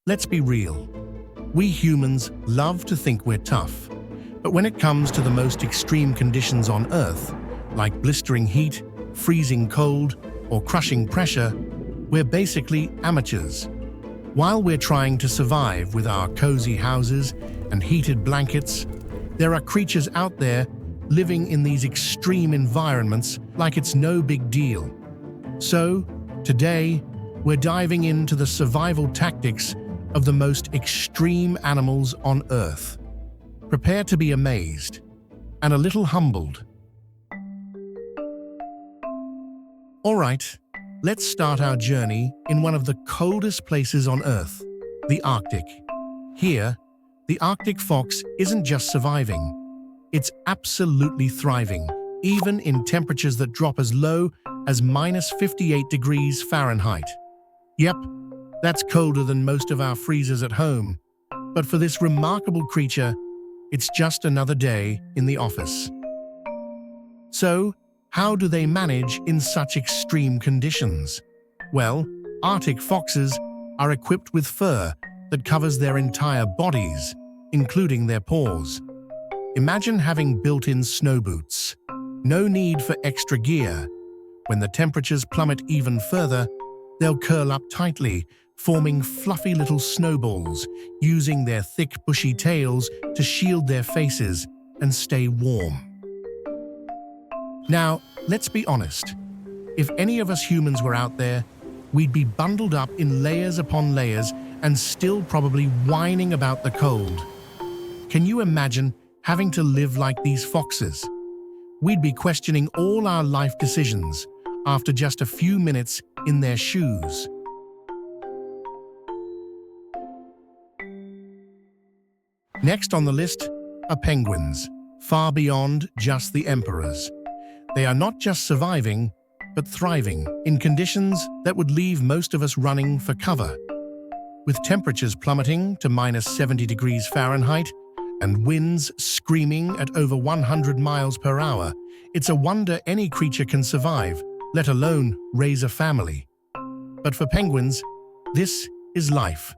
Let's be real. We humans love to think we're tough. But when it comes to the most extreme conditions on Earth, like blistering heat, freezing cold, or crushing pressure, we're basically amateurs. While we're trying to survive with our cozy houses and heated blankets, there are creatures out there living in these extreme environments like it's no big deal. So, today, we're diving into the survival tactics of the most extreme animals on Earth. Prepare to be amazed and a little humbled. All right, let's start our journey in one of the coldest places on Earth, the Arctic. Here, the Arctic fox isn't just surviving, it's absolutely thriving, even in temperatures that drop as low as -58 degrees Fahrenheit. Yep, that's colder than most of our freezers at home. But for this remarkable creature, it's just another day in the office. So, how do they manage in such extreme conditions? Well, Arctic foxes are equipped with fur that covers their entire bodies, including their paws. Imagine having built-in snow boots. No need for extra gear. When the temperatures plummet even further, they'll curl up tightly, forming fluffy little snowballs, using their thick, bushy tails to shield their faces and stay warm. Now, let's be honest. If any of us humans were out there, we'd be bundled up in layers upon layers and still probably whining about the cold. Can you imagine having to live like these foxes? We'd be questioning all our life decisions after just a few minutes in their shoes. Next on the list are penguins, far beyond just the emperors. They are not just surviving, but thriving in conditions that would leave most of us running for cover. With temperatures plummeting to -70 degrees Fahrenheit and winds screaming at over 100 miles per hour, it's a wonder any creature can survive, let alone raise a family. But for penguins, this is life.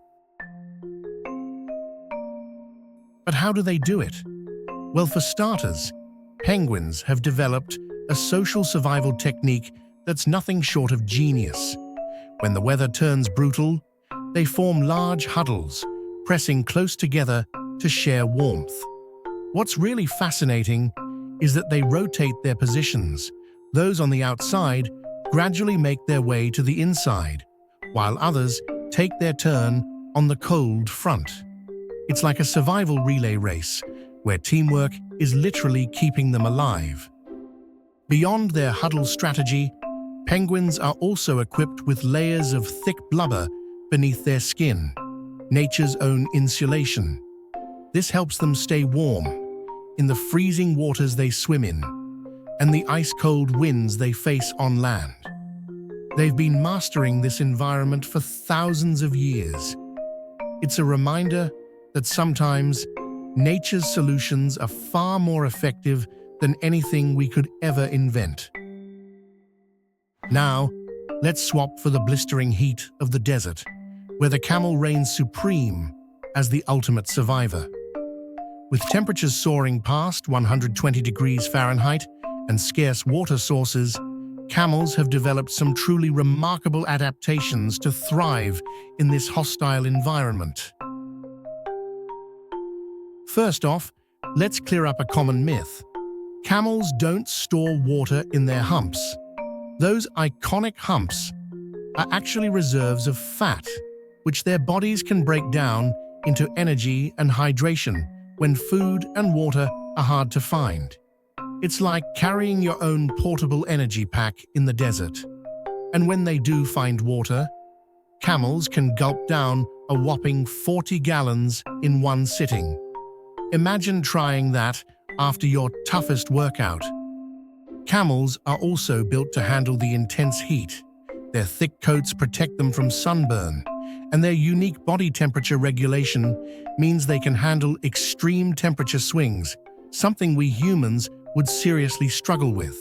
But how do they do it? Well, for starters, penguins have developed a social survival technique that's nothing short of genius. When the weather turns brutal, they form large huddles, pressing close together to share warmth. What's really fascinating is that they rotate their positions. Those on the outside gradually make their way to the inside, while others take their turn on the cold front. It's like a survival relay race, where teamwork is literally keeping them alive. Beyond their huddle strategy, penguins are also equipped with layers of thick blubber beneath their skin, nature's own insulation. This helps them stay warm in the freezing waters they swim in and the ice-cold winds they face on land. They've been mastering this environment for thousands of years. It's a reminder that sometimes nature's solutions are far more effective than anything we could ever invent. Now, let's swap for the blistering heat of the desert, where the camel reigns supreme as the ultimate survivor. With temperatures soaring past 120 degrees Fahrenheit and scarce water sources, camels have developed some truly remarkable adaptations to thrive in this hostile environment. First off, let's clear up a common myth. Camels don't store water in their humps. Those iconic humps are actually reserves of fat, which their bodies can break down into energy and hydration when food and water are hard to find. It's like carrying your own portable energy pack in the desert. And when they do find water, camels can gulp down a whopping 40 gallons in one sitting. Imagine trying that after your toughest workout. Camels are also built to handle the intense heat. Their thick coats protect them from sunburn, and their unique body temperature regulation means they can handle extreme temperature swings, something we humans would seriously struggle with.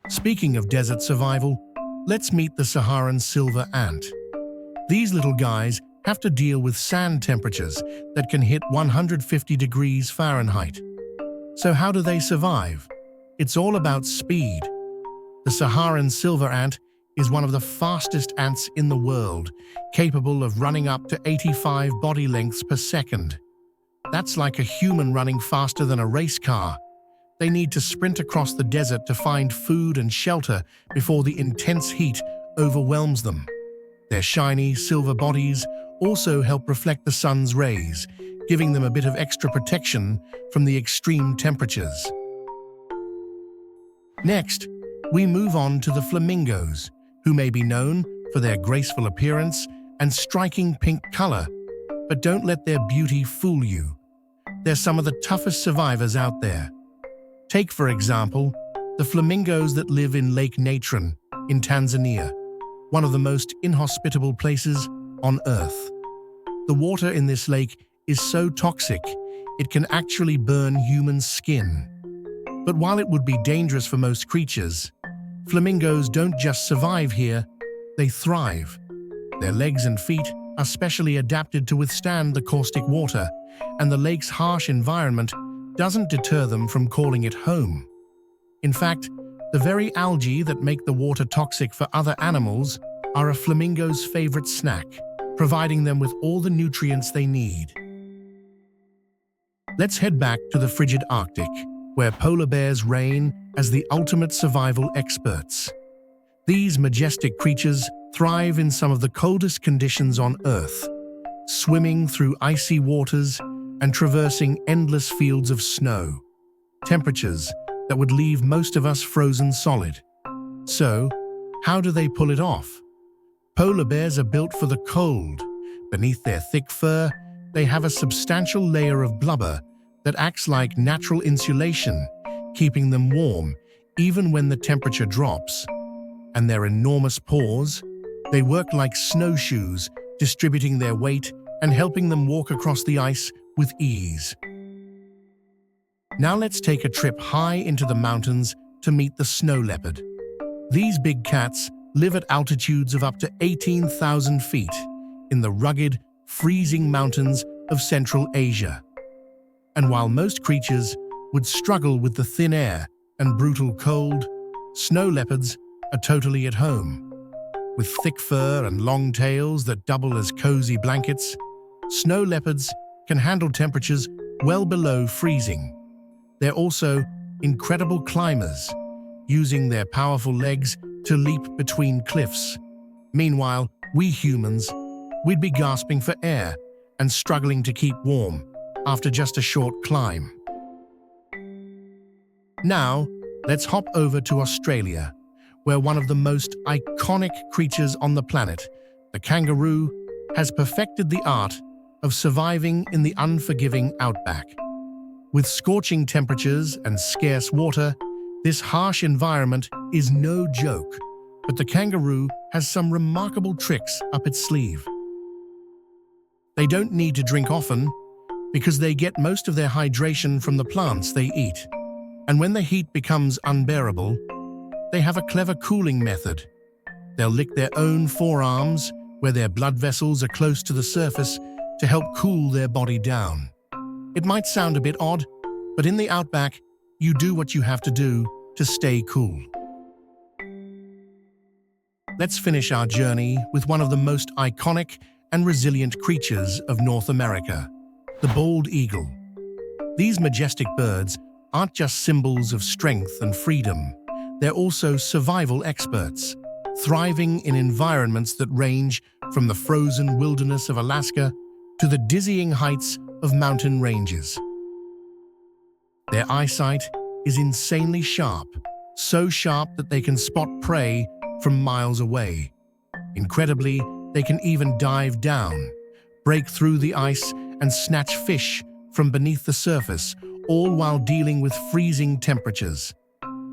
Speaking of desert survival, let's meet the Saharan Silver Ant. These little guys have to deal with sand temperatures that can hit 150 degrees Fahrenheit. So how do they survive? It's all about speed. The Saharan Silver Ant is one of the fastest ants in the world, capable of running up to 85 body lengths per second. That's like a human running faster than a race car. They need to sprint across the desert to find food and shelter before the intense heat overwhelms them. Their shiny silver bodies also help reflect the sun's rays, giving them a bit of extra protection from the extreme temperatures. Next, we move on to the flamingos, who may be known for their graceful appearance and striking pink color, but don't let their beauty fool you. They're some of the toughest survivors out there. Take, for example, the flamingos that live in Lake Natron in Tanzania, one of the most inhospitable places on Earth. The water in this lake is so toxic, it can actually burn human skin. But while it would be dangerous for most creatures, flamingos don't just survive here, they thrive. Their legs and feet are specially adapted to withstand the caustic water, and the lake's harsh environment doesn't deter them from calling it home. In fact, the very algae that make the water toxic for other animals are a flamingo's favorite snack, providing them with all the nutrients they need. Let's head back to the frigid Arctic, where polar bears reign as the ultimate survival experts. These majestic creatures thrive in some of the coldest conditions on Earth, swimming through icy waters and traversing endless fields of snow, temperatures that would leave most of us frozen solid. So, how do they pull it off? Polar bears are built for the cold. Beneath their thick fur, they have a substantial layer of blubber that acts like natural insulation, keeping them warm even when the temperature drops. And their enormous paws, they work like snowshoes, distributing their weight and helping them walk across the ice with ease. Now let's take a trip high into the mountains to meet the snow leopard. These big cats live at altitudes of up to 18,000 feet in the rugged, freezing mountains of Central Asia. And while most creatures would struggle with the thin air and brutal cold, snow leopards are totally at home. With thick fur and long tails that double as cozy blankets, snow leopards can handle temperatures well below freezing. They're also incredible climbers, using their powerful legs to leap between cliffs. Meanwhile, we humans, we'd be gasping for air and struggling to keep warm after just a short climb. Now, let's hop over to Australia, where one of the most iconic creatures on the planet, the kangaroo, has perfected the art of surviving in the unforgiving outback. With scorching temperatures and scarce water, this harsh environment is no joke, but the kangaroo has some remarkable tricks up its sleeve. They don't need to drink often because they get most of their hydration from the plants they eat. And when the heat becomes unbearable, they have a clever cooling method. They'll lick their own forearms, where their blood vessels are close to the surface, to help cool their body down. It might sound a bit odd, but in the outback, you do what you have to do to stay cool. Let's finish our journey with one of the most iconic and resilient creatures of North America, the bald eagle. These majestic birds aren't just symbols of strength and freedom, they're also survival experts, thriving in environments that range from the frozen wilderness of Alaska to the dizzying heights of mountain ranges. Their eyesight is insanely sharp, so sharp that they can spot prey from miles away. Incredibly, they can even dive down, break through the ice, and snatch fish from beneath the surface, all while dealing with freezing temperatures.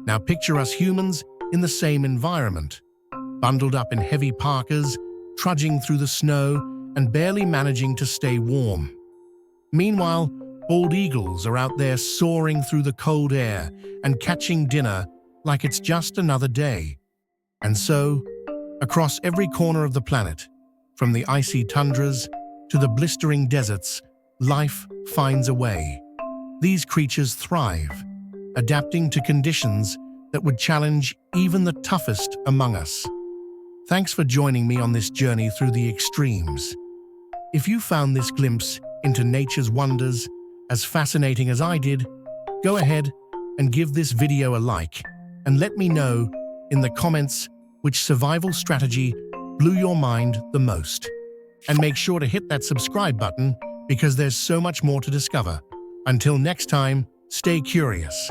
Now picture us humans in the same environment, bundled up in heavy parkas, trudging through the snow, and barely managing to stay warm. Meanwhile, bald eagles are out there soaring through the cold air and catching dinner like it's just another day. And so, across every corner of the planet, From the icy tundras to the blistering deserts, life finds a way. These creatures thrive, adapting to conditions that would challenge even the toughest among us. Thanks for joining me on this journey through the extremes. If you found this glimpse into nature's wonders as fascinating as I did, go ahead and give this video a like and let me know in the comments which survival strategy blew your mind the most. And make sure to hit that subscribe button because there's so much more to discover. Until next time, stay curious.